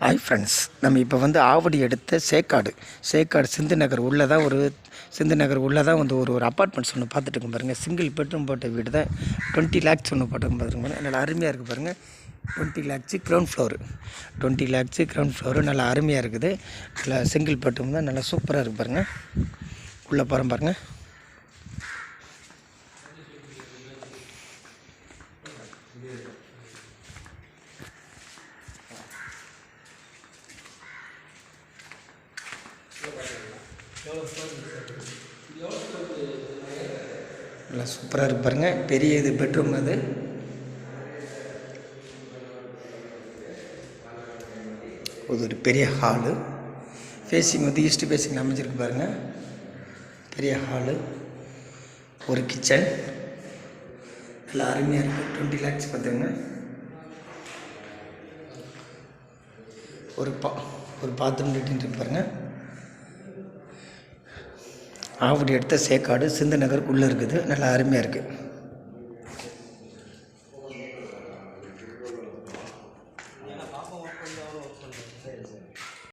Hi friends, நம்ம இப்போ வந்து ஆவடி எடுத்த சேக்காடு சிந்து நகர் உள்ளே தான் ஒரு அப்பார்ட்மெண்ட்ஸ் ஒன்று பார்த்துட்டு பாருங்கள். சிங்கிள் பெட்ரூம் போட்ட வீடு தான். 20 lakhs ஒன்று போட்டுருக்கும் பாருங்கள். நல்லா அருமையாக இருக்குது பாருங்கள். 20 lakhs கிரவுண்ட் ஃப்ளோரு நல்லா அருமையாக இருக்குது. நல்லா சிங்கிள் பெட்ரூம் தான், நல்லா சூப்பராக இருக்குது பாருங்கள். உள்ளே போகிறோம் பாருங்கள். நல்லா சூப்பராக இருக்கு பாருங்கள். பெரிய இது பெட்ரூம். அது ஒரு பெரிய ஹாலு. ஃபேஸிங் வந்து ஈஸ்ட் ஃபேஸிங் அமைஞ்சிருக்கு பாருங்கள். பெரிய ஹாலு, ஒரு கிச்சன், நல்லா அருமையாக இருக்குது. 20 lakhs பார்த்துங்க. ஒரு பாத்ரூம் லெட்டின் பாருங்கள். ஆவடி எடுத்த சேக்காடு சிந்து நகருக்குள்ளே இருக்குது. நல்லா அருமையாக இருக்குது.